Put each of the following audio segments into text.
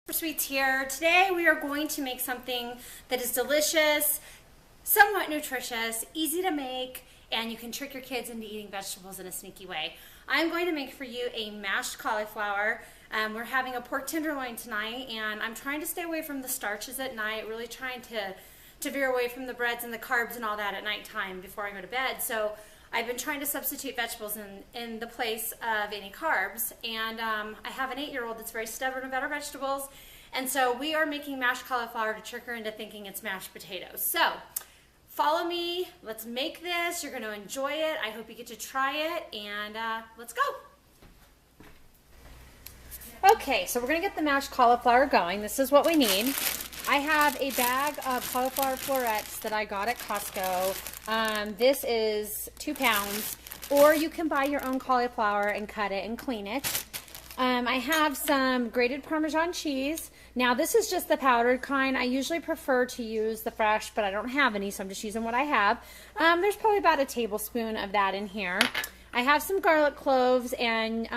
Jus4SweetZ here. Today we are going to make something that is delicious, somewhat nutritious, easy to make, and you can trick your kids into eating vegetables in a sneaky way. I'm going to make for you a mashed cauliflower. We're having a pork tenderloin tonight, and I'm trying to stay away from the starches at night, really trying to veer away from the breads and the carbs and all that at nighttime before I go to bed. So I've been trying to substitute vegetables in the place of any carbs, and I have an 8-year-old that's very stubborn about her vegetables, and so we are making mashed cauliflower to trick her into thinking it's mashed potatoes. So follow me, let's make this. You're going to enjoy it. I hope you get to try it, and let's go. Okay, so we're going to get the mashed cauliflower going. This is what we need. I have a bag of cauliflower florets that I got at Costco. This is 2 pounds, or you can buy your own cauliflower and cut it and clean it. I have some grated Parmesan cheese. Now this is just the powdered kind. I usually prefer to use the fresh, but I don't have any, so I'm just using what I have. There's probably about a tablespoon of that in here. I have some garlic cloves, and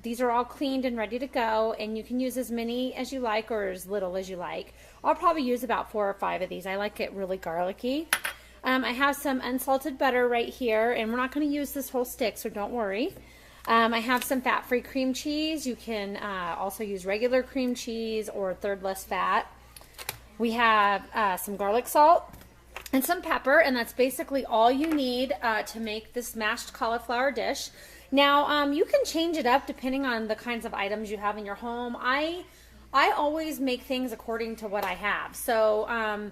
these are all cleaned and ready to go, and you can use as many as you like or as little as you like. I'll probably use about 4 or 5 of these. I like it really garlicky. I have some unsalted butter right here, and we're not going to use this whole stick, so don't worry. I have some fat-free cream cheese. You can also use regular cream cheese or third less fat. We have some garlic salt and some pepper, and that's basically all you need to make this mashed cauliflower dish. Now, you can change it up depending on the kinds of items you have in your home. I always make things according to what I have. So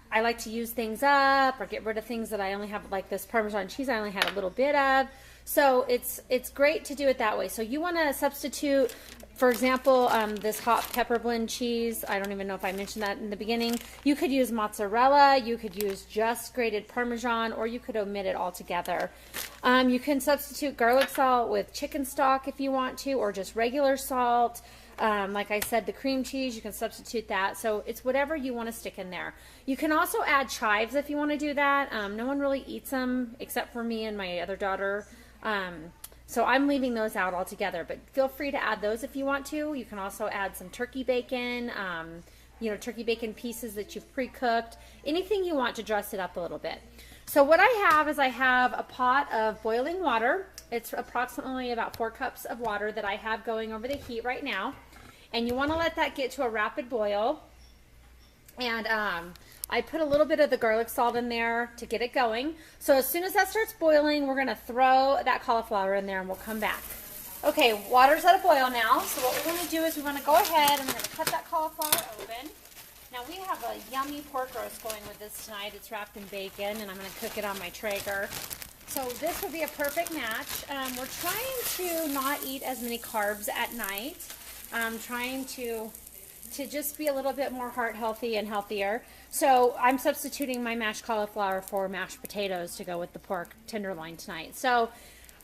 I like to use things up or get rid of things that I only have, like this Parmesan cheese I only had a little bit of. So it's great to do it that way. So you want to substitute, for example, this hot pepper blend cheese. I don't even know if I mentioned that in the beginning. You could use mozzarella, you could use just grated Parmesan, or you could omit it altogether. You can substitute garlic salt with chicken stock if you want to, or just regular salt. Like I said, the cream cheese, you can substitute that. So it's whatever you want to stick in there. You can also add chives if you want to do that. No one really eats them except for me and my other daughter. So I'm leaving those out altogether, but feel free to add those if you want to. You can also add some turkey bacon, turkey bacon pieces that you've pre-cooked, anything you want to dress it up a little bit. So what I have is I have a pot of boiling water. It's approximately about 4 cups of water that I have going over the heat right now. And you want to let that get to a rapid boil. And I put a little bit of the garlic salt in there to get it going. So as soon as that starts boiling, we're going to throw that cauliflower in there and we'll come back. Okay, water's at a boil now. So what we want to do is we want to go ahead and we're going to cut that cauliflower open. Now we have a yummy pork roast going with this tonight. It's wrapped in bacon, and I'm going to cook it on my Traeger. So this would be a perfect match. We're trying to not eat as many carbs at night. I'm trying to just be a little bit more heart healthy and healthier. So I'm substituting my mashed cauliflower for mashed potatoes to go with the pork tenderloin tonight. So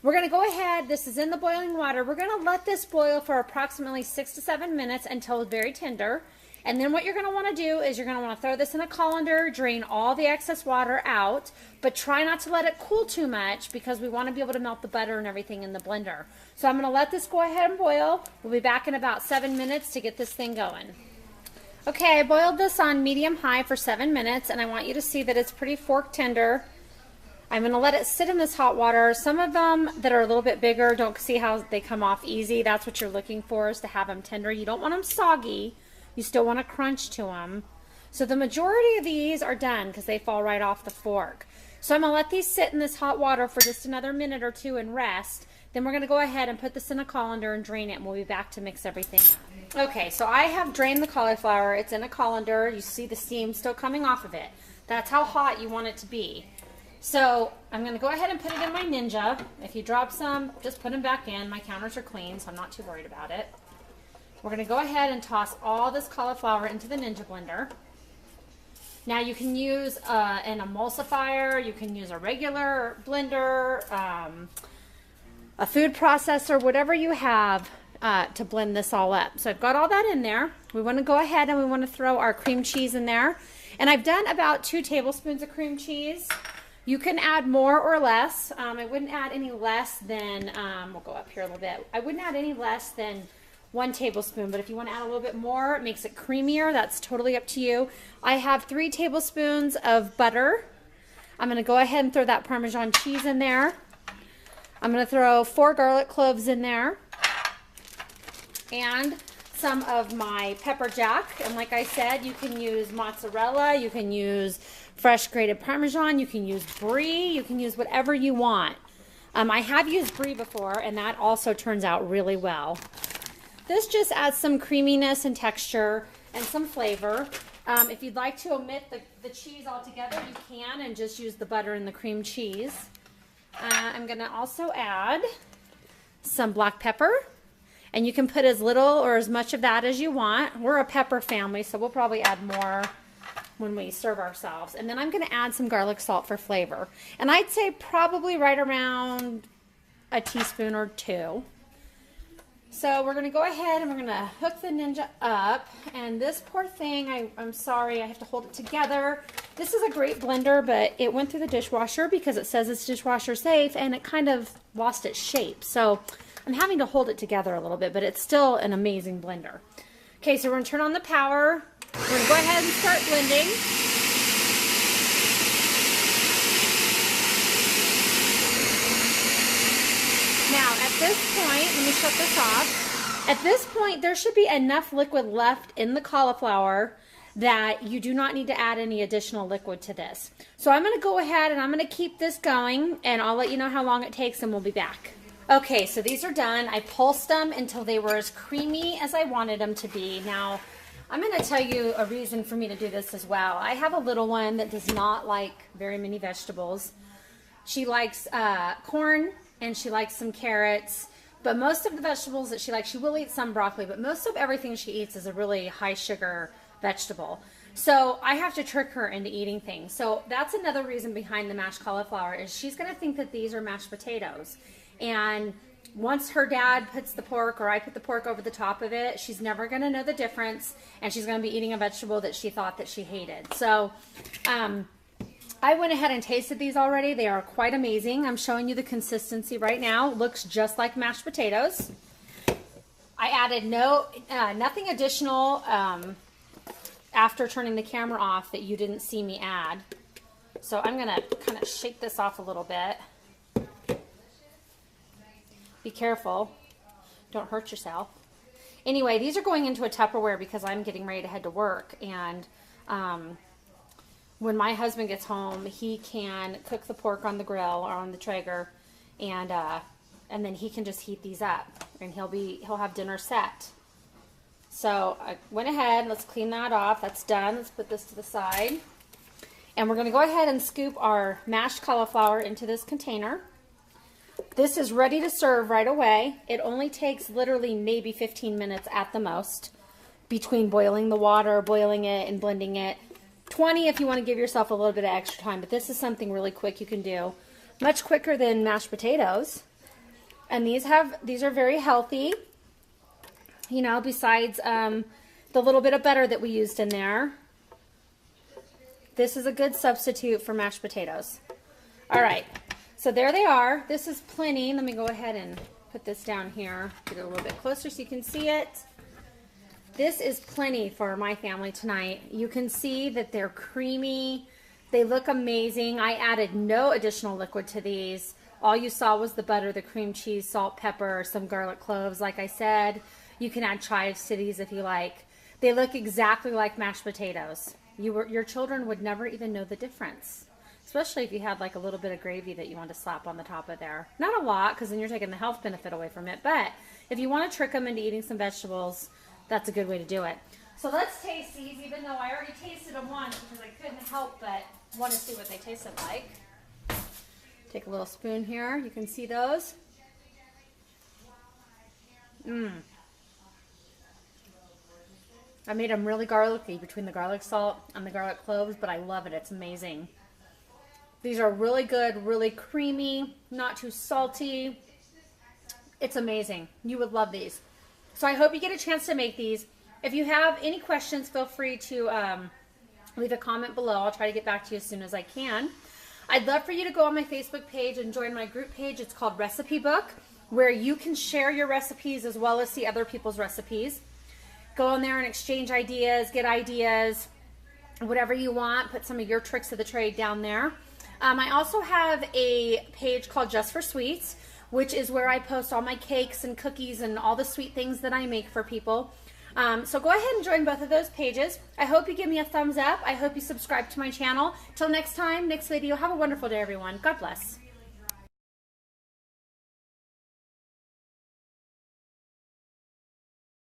we're going to go ahead. This is in the boiling water. We're going to let this boil for approximately 6 to 7 minutes until it's very tender. And then what you're going to want to do is you're going to want to throw this in a colander, drain all the excess water out, but try not to let it cool too much because we want to be able to melt the butter and everything in the blender. So I'm going to let this go ahead and boil. We'll be back in about 7 minutes to get this thing going. Okay, I boiled this on medium-high for 7 minutes, and I want you to see that it's pretty fork tender. I'm going to let it sit in this hot water. Some of them that are a little bit bigger, don't see how they come off easy. That's what you're looking for, is to have them tender. You don't want them soggy. You still want to crunch to them. So the majority of these are done because they fall right off the fork. So I'm going to let these sit in this hot water for just another minute or 2 and rest. Then we're going to go ahead and put this in a colander and drain it, and we'll be back to mix everything up. Okay, so I have drained the cauliflower. It's in a colander. You see the steam still coming off of it. That's how hot you want it to be. So I'm going to go ahead and put it in my Ninja. If you drop some, just put them back in. My counters are clean, so I'm not too worried about it. We're going to go ahead and toss all this cauliflower into the Ninja blender. Now you can use an emulsifier, you can use a regular blender, a food processor, whatever you have to blend this all up. So I've got all that in there. We want to go ahead and we want to throw our cream cheese in there. And I've done about 2 tablespoons of cream cheese. You can add more or less. I wouldn't add any less than, we'll go up here a little bit. I wouldn't add any less than 1 tablespoon, but if you want to add a little bit more, it makes it creamier. That's totally up to you. I have 3 tablespoons of butter. I'm going to go ahead and throw that Parmesan cheese in there. I'm going to throw 4 garlic cloves in there and some of my pepper jack. And like I said, you can use mozzarella, you can use fresh grated Parmesan, you can use brie, you can use whatever you want. I have used brie before, and that also turns out really well. This just adds some creaminess and texture and some flavor. If you'd like to omit the cheese altogether, you can, and just use the butter and the cream cheese. I'm going to also add some black pepper, and you can put as little or as much of that as you want. We're a pepper family, so we'll probably add more when we serve ourselves. And then I'm going to add some garlic salt for flavor. And I'd say probably right around a teaspoon or 2. So we're going to go ahead and we're going to hook the Ninja up. And this poor thing, I'm sorry, I have to hold it together. This is a great blender, but it went through the dishwasher because it says it's dishwasher safe, and it kind of lost its shape. So I'm having to hold it together a little bit, but it's still an amazing blender. Okay, so we're going to turn on the power. We're going to go ahead and start blending. Now, at this point, let me shut this off. At this point, there should be enough liquid left in the cauliflower that you do not need to add any additional liquid to this. So I'm going to go ahead and I'm going to keep this going, and I'll let you know how long it takes, and we'll be back. Okay, so these are done. I pulsed them until they were as creamy as I wanted them to be. Now, I'm going to tell you a reason for me to do this as well. I have a little one that does not like very many vegetables. She likes corn, and she likes some carrots, but most of the vegetables that she likes, she will eat some broccoli, but most of everything she eats is a really high sugar vegetable. So I have to trick her into eating things. So that's another reason behind the mashed cauliflower, is she's going to think that these are mashed potatoes. And once her dad puts the pork, or I put the pork over the top of it, she's never going to know the difference, and she's going to be eating a vegetable that she thought that she hated. So I went ahead and tasted these already. They are quite amazing. I'm showing you the consistency right now. Looks just like mashed potatoes. I added nothing additional after turning the camera off that you didn't see me add. So I'm going to kind of shake this off a little bit. Be careful. Don't hurt yourself. Anyway, these are going into a Tupperware because I'm getting ready to head to work. And when my husband gets home, he can cook the pork on the grill or on the Traeger, and then he can just heat these up, and he'll have dinner set. So I went ahead. Let's clean that off. That's done. Let's put this to the side, and we're going to go ahead and scoop our mashed cauliflower into this container. This is ready to serve right away. It only takes literally maybe 15 minutes at the most between boiling the water, boiling it, and blending it. 20 if you want to give yourself a little bit of extra time, but this is something really quick you can do. Much quicker than mashed potatoes. And these are very healthy, you know, besides the little bit of butter that we used in there. This is a good substitute for mashed potatoes. All right, so there they are. This is plenty. Let me go ahead and put this down here, get it a little bit closer so you can see it. This is plenty for my family tonight. You can see that they're creamy. They look amazing. I added no additional liquid to these. All you saw was the butter, the cream cheese, salt, pepper, some garlic cloves. Like I said, you can add chives to these if you like. They look exactly like mashed potatoes. Your children would never even know the difference, especially if you had like a little bit of gravy that you want to slap on the top of there. Not a lot, because then you're taking the health benefit away from it. But if you want to trick them into eating some vegetables, that's a good way to do it. So let's taste these, even though I already tasted them once because I couldn't help but want to see what they tasted like. Take a little spoon here. You can see those. I made them really garlicky between the garlic salt and the garlic cloves, but I love it. It's amazing. These are really good, really creamy, not too salty. It's amazing. You would love these. So I hope you get a chance to make these. If you have any questions, feel free to leave a comment below. I'll try to get back to you as soon as I can. I'd love for you to go on my Facebook page and join my group page. It's called Recipe Book. where you can share your recipes as well as see other people's recipes. Go on there and exchange ideas, get ideas, whatever you want. Put some of your tricks of the trade down there. I also have a page called Jus4SweetZ, which is where I post all my cakes and cookies and all the sweet things that I make for people. So go ahead and join both of those pages. I hope you give me a thumbs up. I hope you subscribe to my channel. Till next time, next video, have a wonderful day, everyone. God bless.